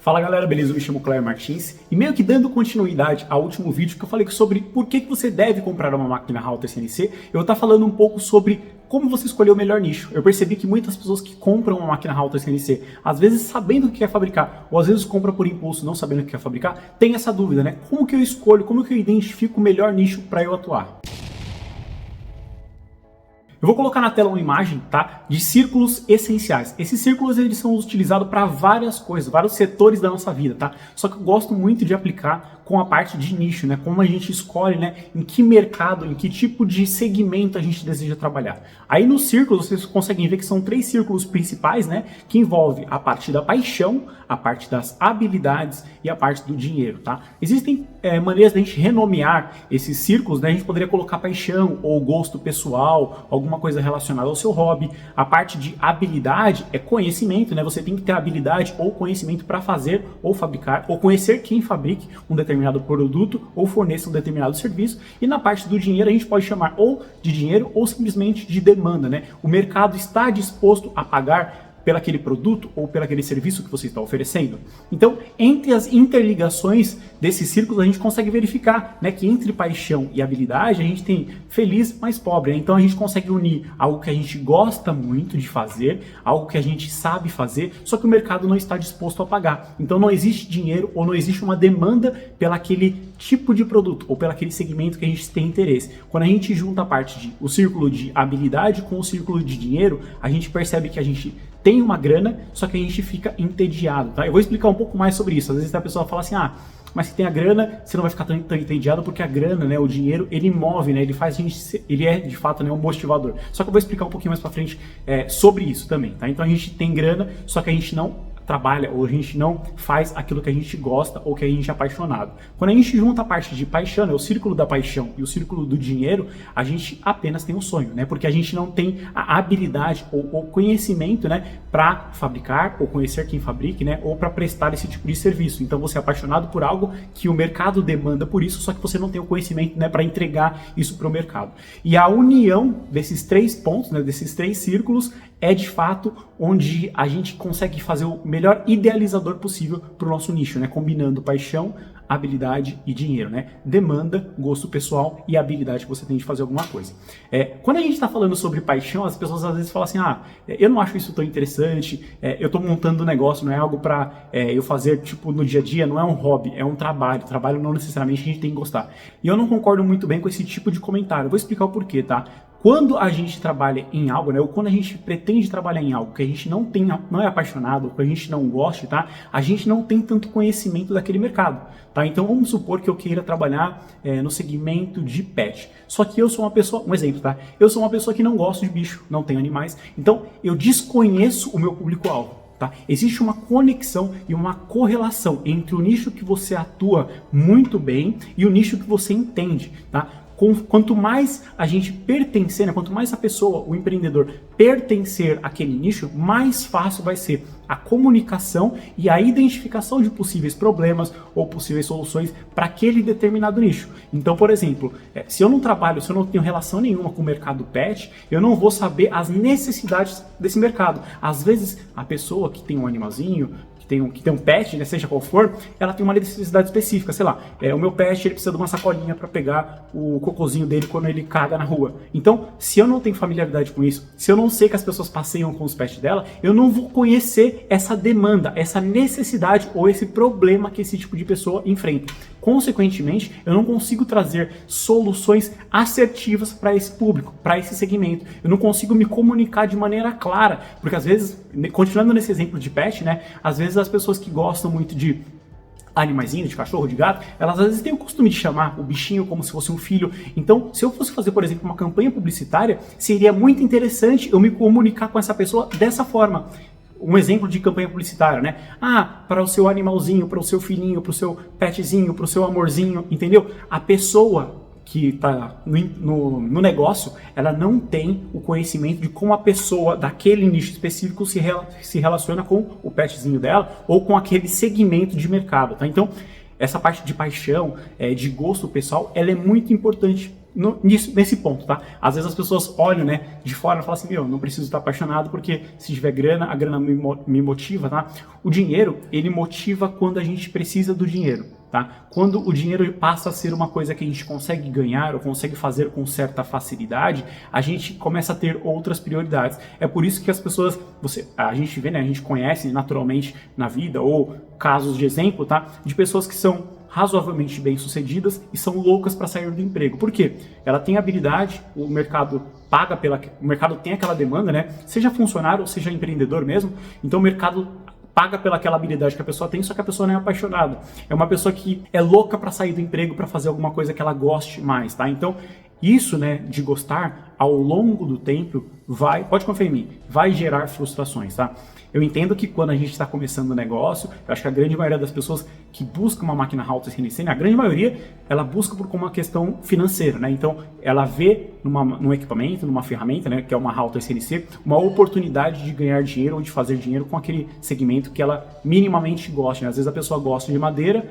Fala galera, beleza? Eu me chamo Cléber Martins e meio que dando continuidade ao último vídeo que eu falei sobre por que você deve comprar uma máquina Halter CNC, eu vou estar falando um pouco sobre como você escolher o melhor nicho. Eu percebi que muitas pessoas que compram uma máquina Halter CNC, às vezes sabendo o que quer fabricar, ou às vezes compram por impulso não sabendo o que quer fabricar, tem essa dúvida, né? Como que eu escolho, como que eu identifico o melhor nicho para eu atuar? Eu vou colocar na tela uma imagem, tá, de círculos essenciais. Esses círculos eles são utilizados para várias coisas, vários setores da nossa vida, tá? Só que eu gosto muito de aplicar com a parte de nicho, né? Como a gente escolhe, né? Em que mercado, em que tipo de segmento a gente deseja trabalhar. Aí nos círculos vocês conseguem ver que são 3 círculos principais, né? Que envolve a parte da paixão, a parte das habilidades e a parte do dinheiro, tá? Existem maneiras de a gente renomear esses círculos, né? A gente poderia colocar paixão ou gosto pessoal, alguma coisa relacionada ao seu hobby. A parte de habilidade é conhecimento, né? Você tem que ter habilidade ou conhecimento para fazer ou fabricar, ou conhecer quem fabrique um determinado produto ou forneça um determinado serviço. E na parte do dinheiro a gente pode chamar ou de dinheiro ou simplesmente de demanda, né? O mercado está disposto a pagar pelo aquele produto ou pelo aquele serviço que você está oferecendo. Então, entre as interligações desses círculos, a gente consegue verificar, né, que entre paixão e habilidade, a gente tem feliz mais pobre. Né? Então, a gente consegue unir algo que a gente gosta muito de fazer, algo que a gente sabe fazer, só que o mercado não está disposto a pagar. Então, não existe dinheiro ou não existe uma demanda pelaquele tipo de produto ou pelo aquele segmento que a gente tem interesse. Quando a gente junta a parte de o círculo de habilidade com o círculo de dinheiro, a gente percebe que a gente tem uma grana, só que a gente fica entediado, tá? Eu vou explicar um pouco mais sobre isso. Às vezes a pessoa fala assim, mas se tem a grana, você não vai ficar tão entediado, porque a grana, né, o dinheiro, ele move, né, ele faz a gente, ele é de fato, né, um motivador. Só que eu vou explicar um pouquinho mais pra frente sobre isso também, tá? Então a gente tem grana, só que a gente não trabalha ou a gente não faz aquilo que a gente gosta ou que a gente é apaixonado. Quando a gente junta a parte de paixão, né, o círculo da paixão e o círculo do dinheiro, a gente apenas tem um sonho, né? Porque a gente não tem a habilidade ou conhecimento, né, para fabricar ou conhecer quem fabrique, né, ou para prestar esse tipo de serviço. Então você é apaixonado por algo que o mercado demanda por isso, só que você não tem o conhecimento, né, para entregar isso para o mercado. E a união desses 3 pontos, né, desses 3 círculos, é de fato onde a gente consegue fazer o melhor idealizador possível para o nosso nicho, né? Combinando paixão, habilidade e dinheiro, né? Demanda, gosto pessoal e habilidade que você tem de fazer alguma coisa. Quando a gente está falando sobre paixão, as pessoas às vezes falam assim, eu não acho isso tão interessante, eu estou montando um negócio, não é algo para eu fazer tipo no dia a dia, não é um hobby, é um trabalho. Trabalho não necessariamente a gente tem que gostar. E eu não concordo muito bem com esse tipo de comentário. Eu vou explicar o porquê, tá? Quando a gente trabalha em algo, né, ou quando a gente pretende trabalhar em algo que a gente não é apaixonado, ou que a gente não gosta, tá? A gente não tem tanto conhecimento daquele mercado, tá? Então vamos supor que eu queira trabalhar no segmento de pet. Só que eu sou uma pessoa, um exemplo, tá? Eu sou uma pessoa que não gosta de bicho, não tenho animais, então eu desconheço o meu público-alvo. Tá? Existe uma conexão e uma correlação entre o nicho que você atua muito bem e o nicho que você entende, tá? Quanto mais a gente pertencer, né, quanto mais a pessoa, o empreendedor, pertencer àquele nicho, mais fácil vai ser a comunicação e a identificação de possíveis problemas ou possíveis soluções para aquele determinado nicho. Então, por exemplo, se eu não trabalho, se eu não tenho relação nenhuma com o mercado pet, eu não vou saber as necessidades desse mercado. Às vezes, a pessoa que tem um animalzinho, que tem um pet, né, seja qual for, ela tem uma necessidade específica, sei lá, o meu pet ele precisa de uma sacolinha para pegar o cocôzinho dele quando ele caga na rua. Então, se eu não tenho familiaridade com isso, se eu não sei que as pessoas passeiam com os pets dela, eu não vou conhecer essa demanda, essa necessidade ou esse problema que esse tipo de pessoa enfrenta. Consequentemente, eu não consigo trazer soluções assertivas para esse público, para esse segmento. Eu não consigo me comunicar de maneira clara, porque às vezes, continuando nesse exemplo de pet, né, às vezes as pessoas que gostam muito de animaizinho, de cachorro, de gato, elas às vezes têm o costume de chamar o bichinho como se fosse um filho. Então, se eu fosse fazer, por exemplo, uma campanha publicitária, seria muito interessante eu me comunicar com essa pessoa dessa forma. Um exemplo de campanha publicitária, né? Para o seu animalzinho, para o seu filhinho, para o seu petzinho, para o seu amorzinho, entendeu? A pessoa que está no negócio, ela não tem o conhecimento de como a pessoa daquele nicho específico se relaciona com o petzinho dela ou com aquele segmento de mercado, tá? Então, essa parte de paixão, de gosto pessoal, ela é muito importante nesse ponto, tá? Às vezes as pessoas olham, né, de fora e falam assim, meu, não preciso estar apaixonado porque se tiver grana, a grana me motiva, tá? O dinheiro, ele motiva quando a gente precisa do dinheiro, tá? Quando o dinheiro passa a ser uma coisa que a gente consegue ganhar ou consegue fazer com certa facilidade, a gente começa a ter outras prioridades. É por isso que as pessoas, a gente vê, né, a gente conhece naturalmente na vida, ou casos de exemplo, tá? De pessoas que são razoavelmente bem-sucedidas e são loucas para sair do emprego. Por quê? Ela tem habilidade, o mercado paga o mercado tem aquela demanda, né? Seja funcionário ou seja empreendedor mesmo, então o mercado paga pelaquela habilidade que a pessoa tem, só que a pessoa não é apaixonada. É uma pessoa que é louca para sair do emprego para fazer alguma coisa que ela goste mais, tá? Então, isso, né, de gostar, ao longo do tempo, pode confiar em mim, vai gerar frustrações, tá? Eu entendo que quando a gente está começando o negócio, eu acho que a grande maioria das pessoas que buscam uma máquina Halter CNC, a grande maioria, ela busca por uma questão financeira, né? Então, ela vê num equipamento, numa ferramenta, né, que é uma Halter CNC, uma oportunidade de ganhar dinheiro ou de fazer dinheiro com aquele segmento que ela minimamente gosta, né? Às vezes a pessoa gosta de madeira,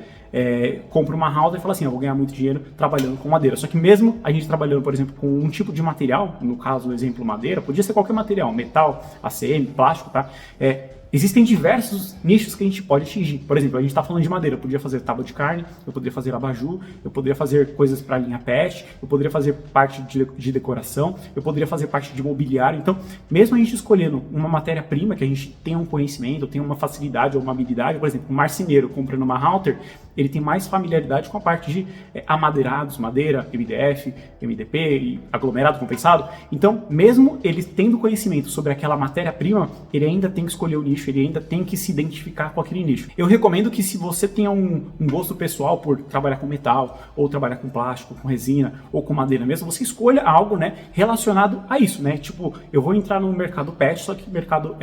compra uma Halter e fala assim, eu vou ganhar muito dinheiro trabalhando com madeira. Só que mesmo a gente trabalhando, por exemplo, com um tipo de material, no caso, o exemplo madeira, podia ser qualquer material, metal, ACM, plástico, tá? Existem diversos nichos que a gente pode atingir. Por exemplo, a gente está falando de madeira, eu poderia fazer tábua de carne, eu poderia fazer abajur, eu poderia fazer coisas para a linha pet, eu poderia fazer parte de decoração, eu poderia fazer parte de mobiliário. Então, mesmo a gente escolhendo uma matéria-prima que a gente tenha um conhecimento, tenha uma facilidade ou uma habilidade, por exemplo, um marceneiro comprando uma Halter, ele tem mais familiaridade com a parte de amadeirados, madeira, MDF, MDP e aglomerado compensado. Então, mesmo ele tendo conhecimento sobre aquela matéria-prima, ele ainda tem que escolher o nicho, ele ainda tem que se identificar com aquele nicho. Eu recomendo que se você tenha um gosto pessoal por trabalhar com metal, ou trabalhar com plástico, com resina, ou com madeira mesmo, você escolha algo, né, relacionado a isso, né? Tipo, eu vou entrar no mercado pet, só que o mercado,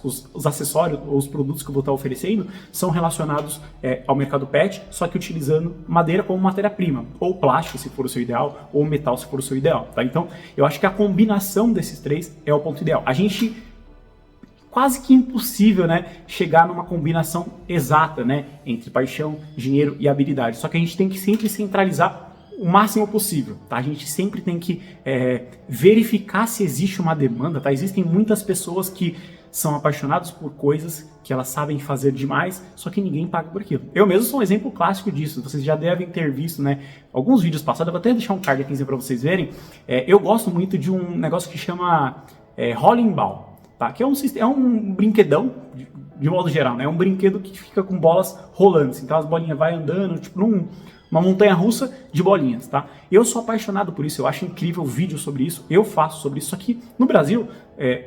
os acessórios, ou os produtos que eu vou estar oferecendo são relacionados ao mercado pet, só que utilizando madeira como matéria-prima, ou plástico se for o seu ideal, ou metal se for o seu ideal, tá? Então, eu acho que a combinação desses três é o ponto ideal. A gente quase que impossível, né, chegar numa combinação exata, né, entre paixão, dinheiro e habilidade. Só que a gente tem que sempre centralizar o máximo possível, tá? A gente sempre tem que verificar se existe uma demanda, tá? Existem muitas pessoas que são apaixonadas por coisas que elas sabem fazer demais, só que ninguém paga por aquilo. Eu mesmo sou um exemplo clássico disso. Vocês já devem ter visto, né, alguns vídeos passados. Eu vou até deixar um card aqui para vocês verem. Eu gosto muito de um negócio que chama Rolling Ball, tá? Que é um brinquedão, de modo geral, né? É um brinquedo que fica com bolas rolando. Então as bolinhas vai andando, tipo uma montanha-russa de bolinhas, tá? Eu sou apaixonado por isso, eu acho incrível vídeo sobre isso, eu faço sobre isso. Só que no Brasil,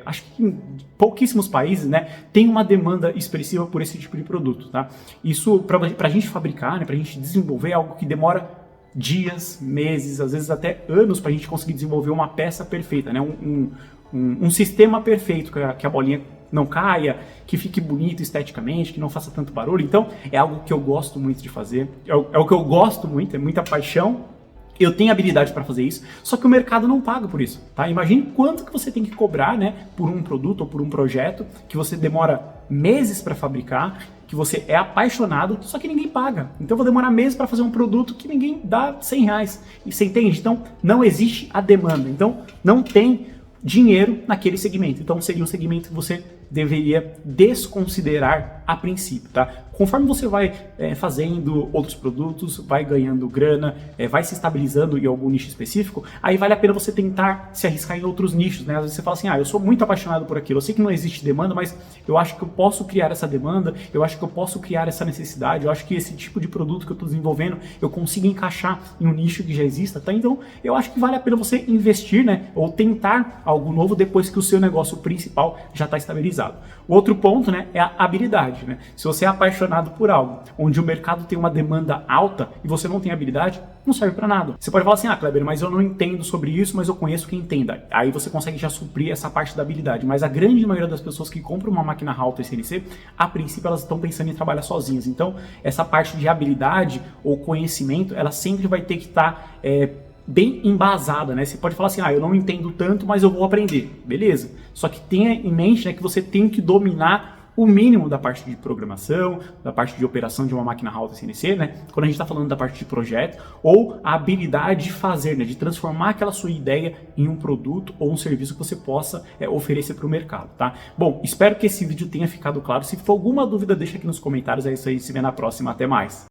acho que em pouquíssimos países, né, tem uma demanda expressiva por esse tipo de produto, tá? Isso, pra gente fabricar, né, pra gente desenvolver, é algo que demora dias, meses, às vezes até anos pra gente conseguir desenvolver uma peça perfeita, né? Um sistema perfeito, que a bolinha não caia, que fique bonito esteticamente, que não faça tanto barulho. Então, é algo que eu gosto muito de fazer, é o que eu gosto muito, é muita paixão. Eu tenho habilidade para fazer isso, só que o mercado não paga por isso, tá? Imagine quanto que você tem que cobrar, né, por um produto ou por um projeto que você demora meses para fabricar, que você é apaixonado, só que ninguém paga. Então eu vou demorar meses para fazer um produto que ninguém dá R$100. E você entende? Então não existe a demanda. Então não tem dinheiro naquele segmento. Então seria um segmento que você deveria desconsiderar a princípio, tá? Conforme você vai fazendo outros produtos, vai ganhando grana, vai se estabilizando em algum nicho específico, aí vale a pena você tentar se arriscar em outros nichos, né? Às vezes você fala assim, eu sou muito apaixonado por aquilo, eu sei que não existe demanda, mas eu acho que eu posso criar essa demanda, eu acho que eu posso criar essa necessidade, eu acho que esse tipo de produto que eu estou desenvolvendo, eu consigo encaixar em um nicho que já exista, tá? Então, eu acho que vale a pena você investir, né? Ou tentar algo novo depois que o seu negócio principal já está estabilizado. O outro ponto, né, é a habilidade, né? Se você é apaixonado por algo onde o mercado tem uma demanda alta e você não tem habilidade, não serve para nada. Você pode falar assim, Kleber, mas eu não entendo sobre isso, mas eu conheço quem entenda. Aí você consegue já suprir essa parte da habilidade. Mas a grande maioria das pessoas que compram uma máquina Halter CNC, a princípio elas estão pensando em trabalhar sozinhas. Então, essa parte de habilidade ou conhecimento, ela sempre vai ter que estar bem embasada, né? Você pode falar assim, eu não entendo tanto, mas eu vou aprender. Beleza. Só que tenha em mente, né, que você tem que dominar o mínimo da parte de programação, da parte de operação de uma máquina alta CNC, né? Quando a gente está falando da parte de projeto, ou a habilidade de fazer, né? De transformar aquela sua ideia em um produto ou um serviço que você possa oferecer para o mercado, tá? Bom, espero que esse vídeo tenha ficado claro. Se for alguma dúvida, deixa aqui nos comentários. É isso aí, se vê na próxima. Até mais.